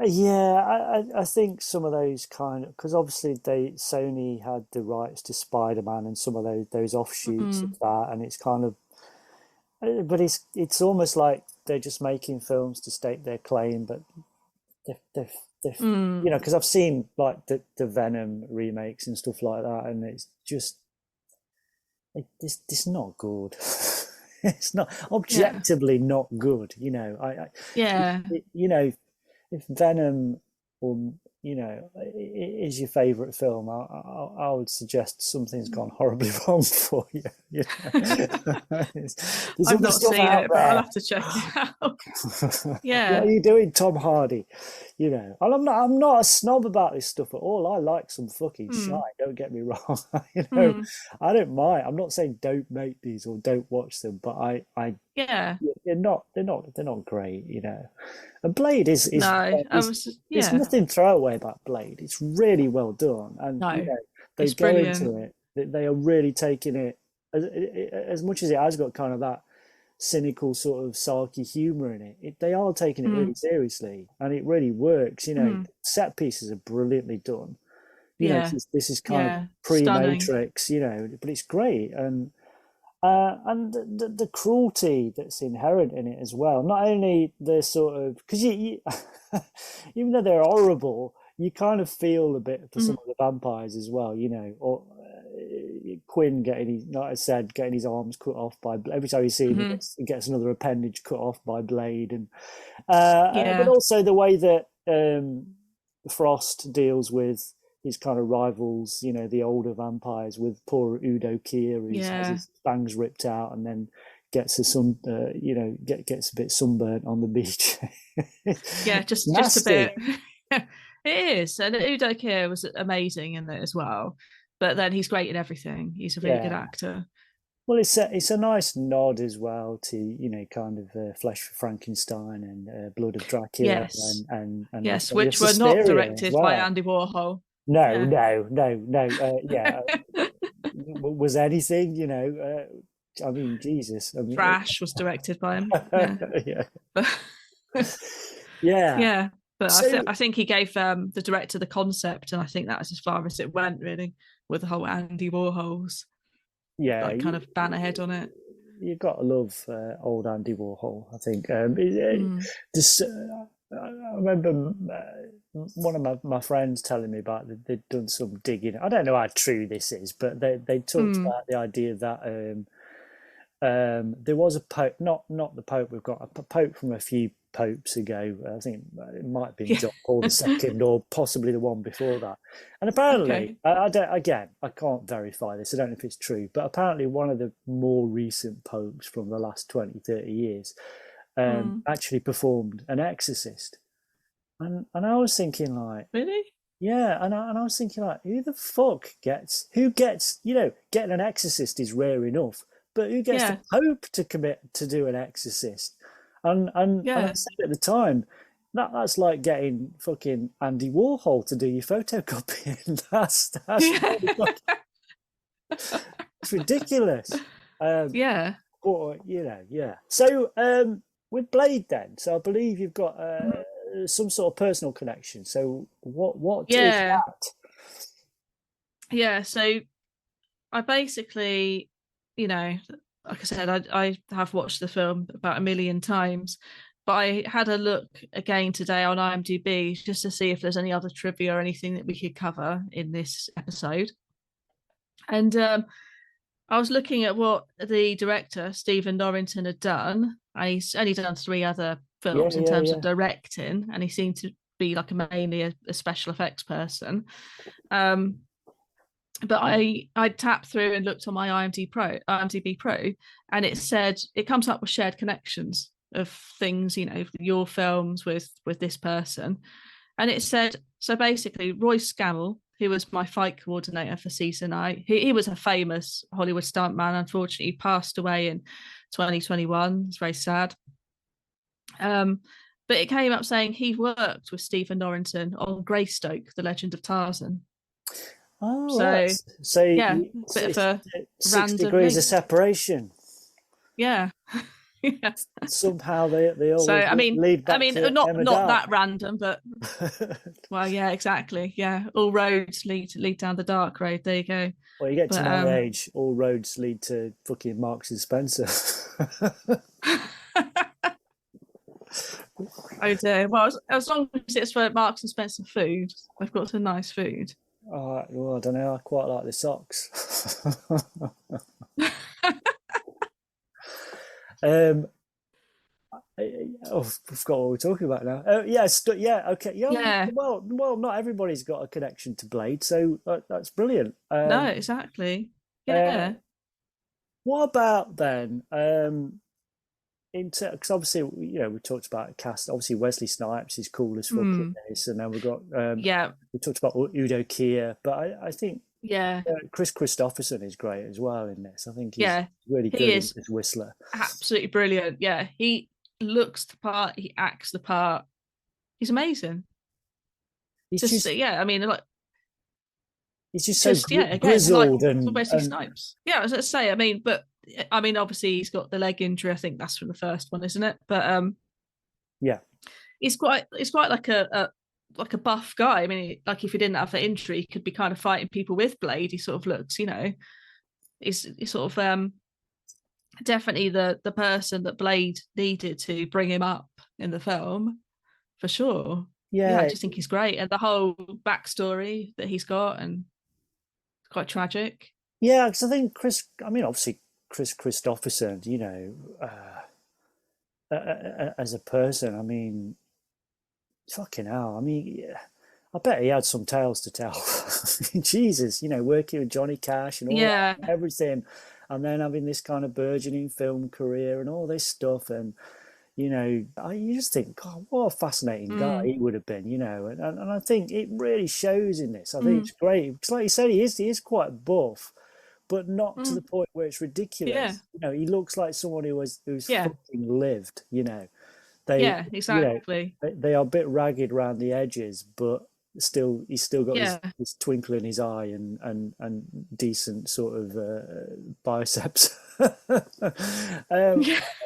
yeah, I think some of those kind of, because obviously Sony had the rights to Spider-Man and some of those offshoots of that, and it's kind of, but it's almost like they're just making films to stake their claim, but they've you know, because I've seen like the Venom remakes and stuff like that, and it's just it's not good. It's not objectively not good, you know. You know, if Venom, or you know, is your favourite film, I would suggest something's gone horribly wrong for you. You know? I've not seen it, but I'll have to check it out. Yeah. What are you doing, Tom Hardy? You know, and I'm not a snob about this stuff at all. I like some fucking shite, don't get me wrong. You know, I don't mind. I'm not saying don't make these or don't watch them, but they're not great, you know. And Blade is there's nothing throwaway about Blade. It's really well done, and you know, they go into it. They are really taking it as much as it has got kind of that cynical sort of sarky humor in it. They are taking it really seriously, and it really works. You know, set pieces are brilliantly done. You know, this is kind of pre-Matrix, you know, but it's great, and the cruelty that's inherent in it as well. Not only the sort of, because you even though they're horrible, you kind of feel a bit for some of the vampires as well, you know, or Quinn getting his, like I said, getting his arms cut off by every time you see him, he gets another appendage cut off by Blade, and but also the way that Frost deals with his kind of rivals, you know, the older vampires, with poor Udo Kier, who has his fangs ripped out and then gets gets a bit sunburnt on the beach. just a bit. It is, and Udo Kier was amazing in it as well. But then he's great in everything. He's a really good actor. Well, it's a nice nod as well to, you know, kind of Flesh for Frankenstein and Blood of Dracula, and yes, which were not directed by Andy Warhol. No. Was anything, you know? I mean, Jesus. I mean, Thrash was directed by him. Yeah. But so, I think he gave the director the concept, and I think that's as far as it went, really, with the whole Andy Warhol's kind of banner head on it. You've got to love old Andy Warhol, I think. I remember one of my friends telling me about they'd done some digging. I don't know how true this is, but they talked about the idea that there was a pope, not the pope we've got, a pope from a few popes ago. I think it might have been John Paul II or possibly the one before that. And apparently, I can't verify this. I don't know if it's true, but apparently one of the more recent popes from the last 20, 30 years actually performed an exorcist. And I was thinking, like, really? Yeah, and I was thinking, like, who gets, you know, getting an exorcist is rare enough, but who gets the Pope to commit to do an exorcist? And I said at the time, that's like getting fucking Andy Warhol to do your photocopying. That's it's ridiculous. But, you know, So with Blade then, so I believe you've got some sort of personal connection. So what is that? Yeah, so I basically, you know, like I said, I have watched the film about 1 million times, but I had a look again today on IMDb just to see if there's any other trivia or anything that we could cover in this episode. And I was looking at what the director, Stephen Norrington, had done, and he's only done 3 other films in terms of directing, and he seemed to be like mainly a special effects person. But I tapped through and looked on my IMDb Pro, and it said it comes up with shared connections of things, you know, your films with this person. And it said, so basically Roy Scammell, who was my fight coordinator for season 8, he was a famous Hollywood stuntman. Unfortunately, he passed away in 2021. It's very sad. But it came up saying he worked with Stephen Norrington on Greystoke, The Legend of Tarzan. Oh, so yeah, bit of a 6 degrees of separation. Yeah. Somehow they always lead back to not Emma not Dark. that random, but well, yeah, exactly. Yeah, all roads lead down the dark road. There you go. Well, you get to my age, all roads lead to fucking Marks and Spencer. Oh dear. Well, as long as it's for Marks and Spencer food, they've got some nice food. Well, I don't know. I quite like the socks. I forgot what we're talking about now. Okay. Yeah. Well, not everybody's got a connection to Blade, so that's brilliant. No, exactly. Yeah. What about then? Because obviously, you know, we talked about cast. Obviously, Wesley Snipes is cool as fuck in this, and then we've got we talked about Udo Kier, but I think Chris Christopherson is great as well in this. I think he's really good as Whistler. Absolutely brilliant. Yeah, he looks the part, he acts the part. He's amazing. He's just I mean, like, he's just so grizzled and Wesley Snipes. Yeah, I was going to say. I mean, obviously he's got the leg injury. I think that's from the first one, isn't it? But he's quite like a buff guy. I mean, like if he didn't have the injury, he could be kind of fighting people with Blade. He sort of looks, you know, he's sort of definitely the person that Blade needed to bring him up in the film, for sure. Yeah, I just think he's great, and the whole backstory that he's got, and it's quite tragic. Yeah, because I think obviously Chris Christopherson, as a person, fucking hell. Yeah, I bet he had some tales to tell. Jesus, working with Johnny Cash and all Yeah, that, and everything, and then having this kind of burgeoning film career and all this stuff, and you just think, God, what a fascinating guy he would have been, and I think it really shows in this. I think it's great because, like you said, he is quite buff, but not to the point where it's ridiculous. Yeah. He looks like someone who's Yeah. fucking lived. Yeah, exactly. They are a bit ragged around the edges, but he's still got this twinkle in his eye and decent sort of biceps.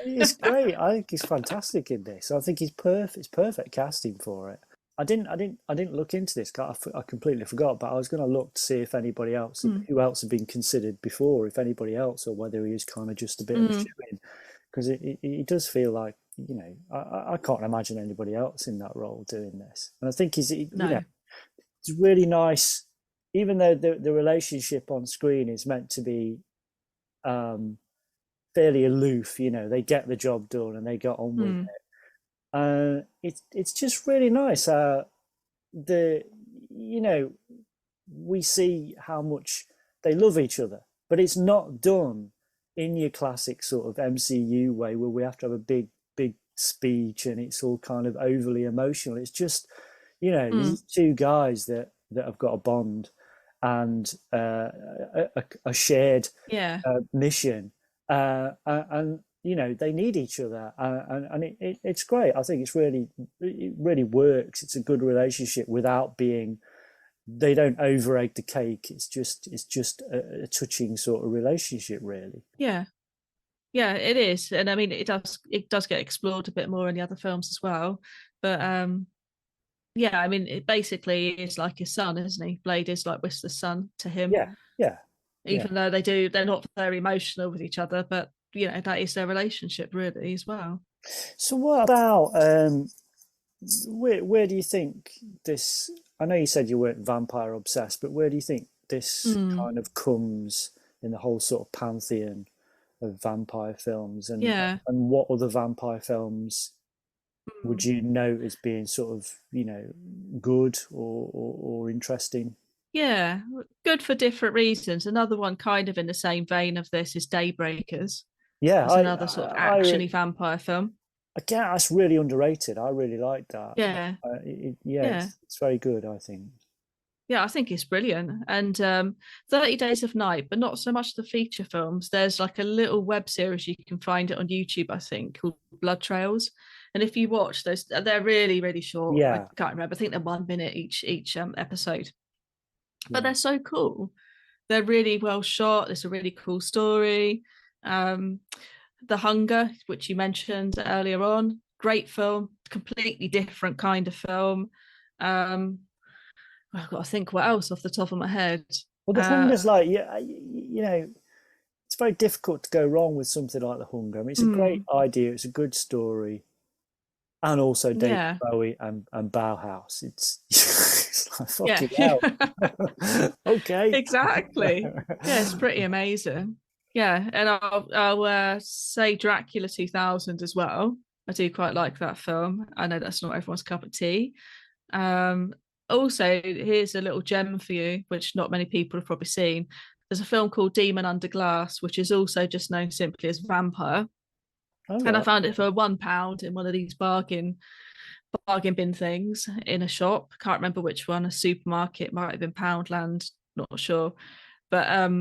He's great. I think he's fantastic in this. I think he's perfect. It's perfect casting for it. I didn't look into this. I completely forgot, but I was going to look to see if anybody else, who else had been considered before, if anybody else, or whether he was kind of just a bit of a shoo-in, because it does feel like, I can't imagine anybody else in that role doing this. And I think it's really nice, even though the relationship on screen is meant to be fairly aloof. They get the job done and they get on with it. It's just really nice. We see how much they love each other, but it's not done in your classic sort of MCU way where we have to have a big speech and it's all kind of overly emotional. It's just, these two guys that have got a bond and a shared mission, and they need each other, and it's great. I think it really works. It's a good relationship without being. They don't over egg the cake. It's just a touching sort of relationship, really. Yeah, it is, and it does get explored a bit more in the other films as well. But it basically is like his son, isn't he? Blade is like Whistler's son to him. Yeah. Even though they're not very emotional with each other, but that is their relationship really as well. So what about where do you think this? I know you said you weren't vampire obsessed, but where do you think this kind of comes in the whole sort of pantheon of vampire films, and what other vampire films would you note as being sort of good or interesting? Yeah, good for different reasons. Another one kind of in the same vein of this is Daybreakers. Yeah, it's another sort of actiony vampire film. Again, that's really underrated. I really like that. Yeah, it's very good, I think. Yeah, I think it's brilliant. And 30 Days of Night, but not so much the feature films. There's like a little web series, you can find it on YouTube, I think, called Blood Trails. And if you watch those, they're really, really short. Yeah. I can't remember. I think they're 1 minute each episode. But they're so cool. They're really well shot. It's a really cool story. The Hunger, which you mentioned earlier on, great film, completely different kind of film. I've got to think what else off the top of my head. Well, The Hunger's like, it's very difficult to go wrong with something like The Hunger. It's a great idea. It's a good story. And also David Bowie and Bauhaus. It's like, fucking hell. Okay. Exactly. Yeah, it's pretty amazing. Yeah, and I'll say Dracula 2000 as well. I do quite like that film. I know that's not everyone's cup of tea. Also, here's a little gem for you, which not many people have probably seen. There's a film called Demon Under Glass, which is also just known simply as Vampire. Oh, and I found it for £1 in one of these bargain bin things in a shop. Can't remember which one, a supermarket, might have been Poundland, not sure. But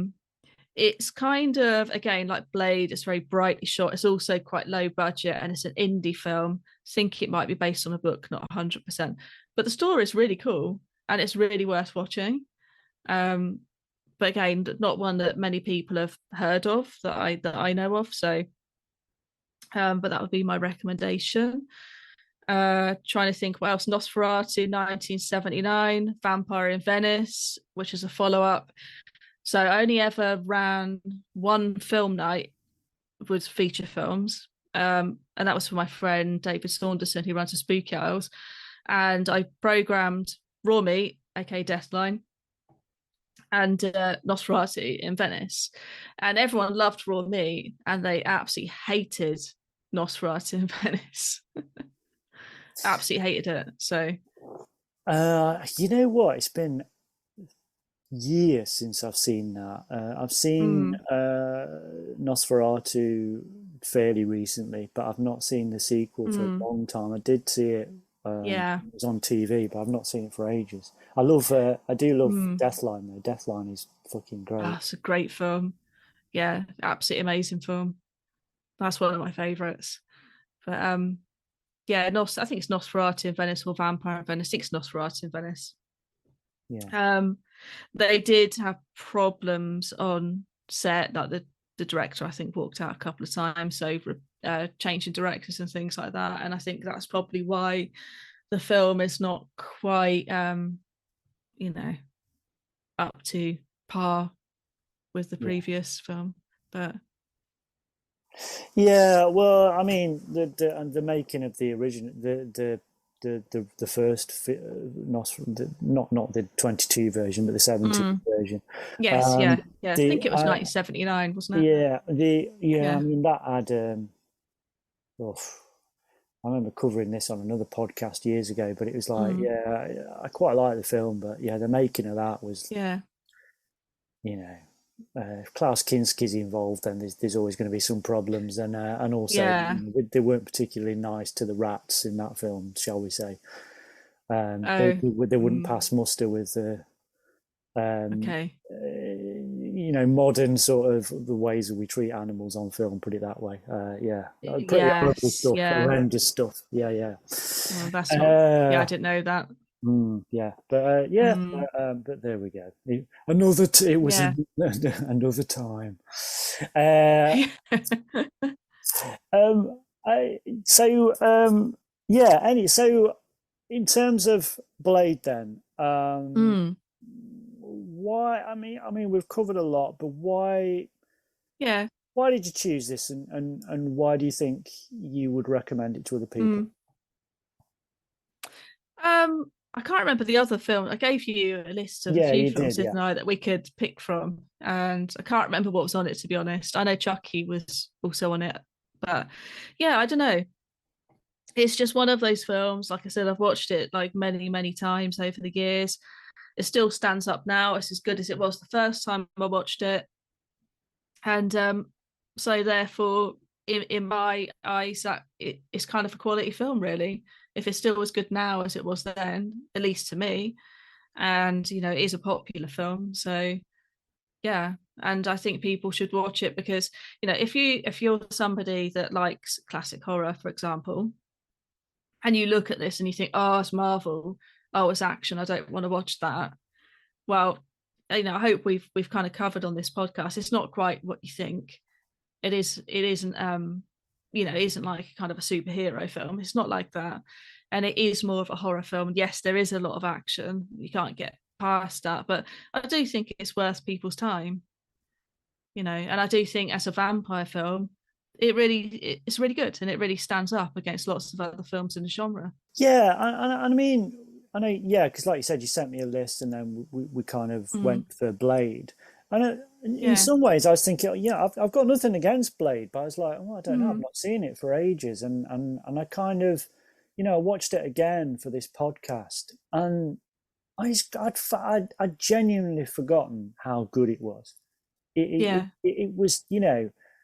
it's kind of, again, like Blade, it's very brightly shot. It's also quite low budget and it's an indie film. I think it might be based on a book, not 100%. But the story is really cool and it's really worth watching. But again, not one that many people have heard of that I know of. So, but that would be my recommendation. Trying to think what else. Nosferatu 1979, Vampire in Venice, which is a follow-up. So I only ever ran one film night with feature films. And that was for my friend David Saunderson, who runs the Spooky Isles. And I programmed Raw Meat, aka Deathline, and Nosferatu in Venice, and everyone loved Raw Meat, and they absolutely hated Nosferatu in Venice. Absolutely hated it. So, you know what? It's been years since I've seen that. I've seen Nosferatu fairly recently, but I've not seen the sequel for a long time. I did see it. It was on TV, but I've not seen it for ages. I do love Deathline though. Deathline is fucking great. That's a great film. Yeah, absolutely amazing film. That's one of my favourites. But yeah, I think it's Nosferatu in Venice or Vampire in Venice. I think it's Nosferatu in Venice. Yeah. They did have problems on set, like the director I think walked out a couple of times over changing directors and things like that, and I think that's probably why the film is not quite up to par with the previous film. But yeah, well, I mean, the making of the original, the first not the 22 version, but the 17 version. Yes, yeah. I think it was 1979, wasn't it? Yeah. I mean, that had. I remember covering this on another podcast years ago, but it was like, I quite like the film, but yeah, the making of that was, if Klaus Kinski's involved, then there's always going to be some problems, and also they weren't particularly nice to the rats in that film, shall we say? They wouldn't pass muster with the modern sort of the ways that we treat animals on film, put it that way. Pretty horrible stuff, horrendous stuff. Oh, that's not, I didn't know that. But there we go. It was another time. So in terms of Blade, then, why? I mean, we've covered a lot, but why? Yeah. Why did you choose this, and why do you think you would recommend it to other people? I can't remember the other film. I gave you a list of a few films, didn't I, that we could pick from, and I can't remember what was on it, to be honest. I know Chucky was also on it, but yeah, I don't know. It's just one of those films. Like I said, I've watched it like many, many times over the years. It still stands up now. It's as good as it was the first time I watched it, and so therefore, in my eyes, that it's kind of a quality film, really. If it's still as good now as it was then, at least to me, and it is a popular film, so yeah. And I think people should watch it because if you're somebody that likes classic horror, for example, and you look at this and you think, oh, it's Marvel, oh, it's action, I don't want to watch that. Well, I hope we've kind of covered on this podcast, it's not quite what you think. It isn't it isn't like kind of a superhero film. It's not like that. And it is more of a horror film. Yes, there is a lot of action. You can't get past that. But I do think it's worth people's time. And I do think as a vampire film, it's really good. And it really stands up against lots of other films in the genre. Yeah, I mean, I know, because like you said, you sent me a list and then we kind of went for Blade. And in some ways, I was thinking, I've got nothing against Blade, but I was like, I don't know, I've not seen it for ages, and I kind of, I watched it again for this podcast, and I'd genuinely forgotten how good it was. It was,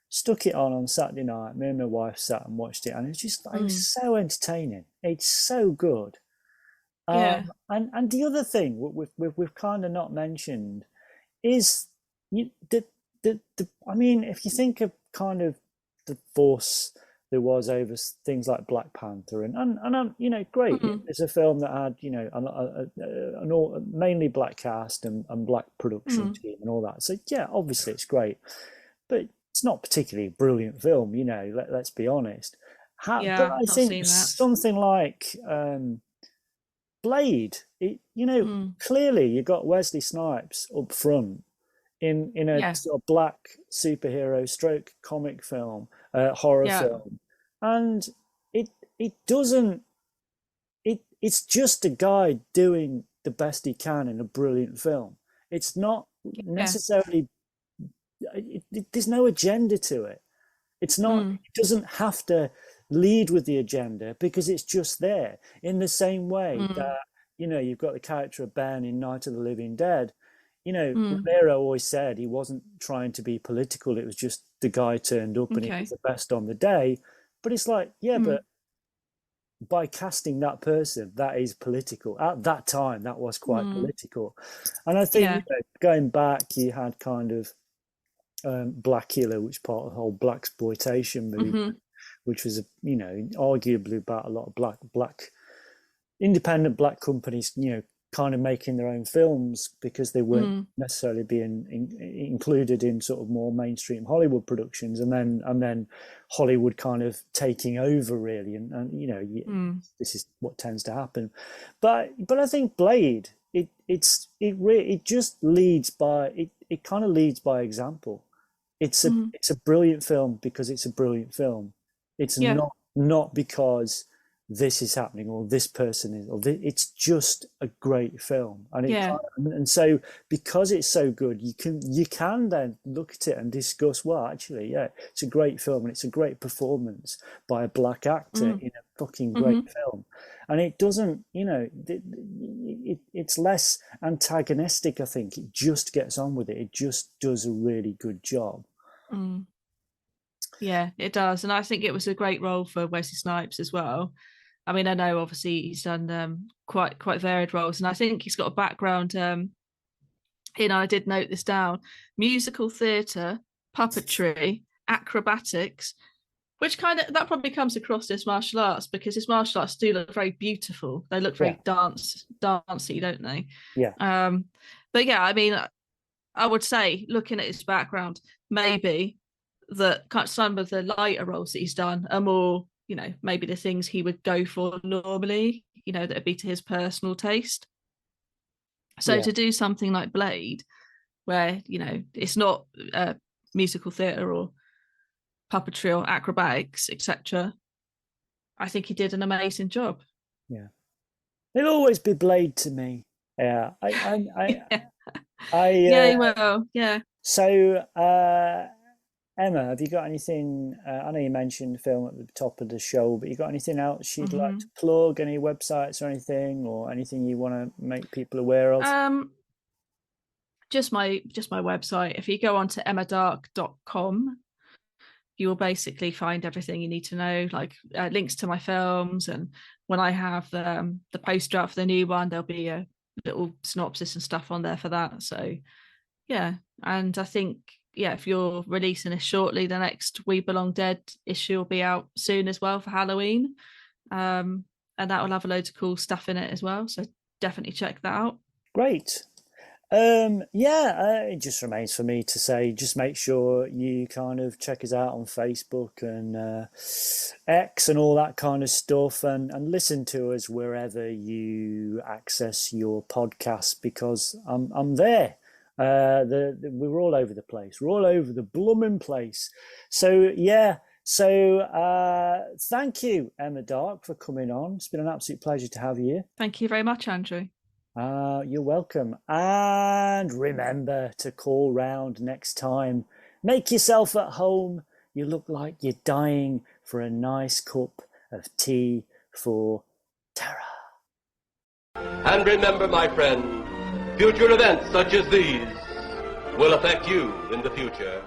stuck it on Saturday night. Me and my wife sat and watched it, and it's just like it's so entertaining. It's so good. And the other thing we've kind of not mentioned is I mean, if you think of kind of the force there was over things like Black Panther and great. It's a film that had an mainly black cast and black production team and all that. So yeah, obviously it's great, but it's not particularly a brilliant film. Let's be honest. But I think something like Blade, clearly you got Wesley Snipes up front in a sort of black superhero stroke comic film, horror film, and it's just a guy doing the best he can in a brilliant film. It's not necessarily. There's no agenda to it. It's not. It doesn't have to lead with the agenda because it's just there. In the same way that you've got the character of Ben in Night of the Living Dead. Romero always said he wasn't trying to be political. It was just the guy turned up and he was the best on the day. But it's like, but by casting that person, that is political. At that time, that was quite political. And I think going back, you had kind of Blackula, which part of the whole blaxploitation movement, which was arguably about a lot of black independent black companies kind of making their own films because they weren't necessarily being included in sort of more mainstream Hollywood productions, and then Hollywood kind of taking over really, and this is what tends to happen. But I think Blade, it just leads by it kind of leads by example. It's a brilliant film because it's a brilliant film. It's not because this is happening or this person is, it's just a great film. And and so because it's so good, you can then look at it and discuss, well, actually, it's a great film and it's a great performance by a black actor in a fucking great film. And it doesn't, it's less antagonistic, I think. It just gets on with it. It just does a really good job. Yeah, it does. And I think it was a great role for Wesley Snipes as well. I mean, I know obviously he's done quite varied roles, and I think he's got a background in, I did note this down, musical theatre, puppetry, acrobatics, which that probably comes across as martial arts because his martial arts do look very beautiful. They look very dancey, don't they? Yeah. But yeah, I mean, I would say looking at his background, maybe that some of the lighter roles that he's done are more, maybe the things he would go for normally, that would be to his personal taste. So to do something like Blade, where, it's not musical theatre or puppetry or acrobatics, etc., I think he did an amazing job. Yeah. It'll always be Blade to me. Yeah. Yeah, he will. Yeah. So, Emma, have you got anything? I know you mentioned the film at the top of the show, but you got anything else you'd like to plug? Any websites or anything you want to make people aware of? Just my website. If you go on to emmadark.com, you will basically find everything you need to know, like links to my films, and when I have the poster out for the new one, there'll be a little synopsis and stuff on there for that. So yeah, and I think if you're releasing this shortly, the next We Belong Dead issue will be out soon as well for Halloween, and that will have a load of cool stuff in it as well, so definitely check that out. Great. It just remains for me to say, just make sure you kind of check us out on Facebook and X and all that kind of stuff, and listen to us wherever you access your podcasts, because I'm there. We're all over the place. We're all over the blooming place. So thank you, Emma Dark, for coming on. It's been an absolute pleasure to have you. Thank you very much, Andrew. You're welcome. And remember to call round next time. Make yourself at home. You look like you're dying for a nice cup of tea for terror. And remember, my friend, future events such as these will affect you in the future.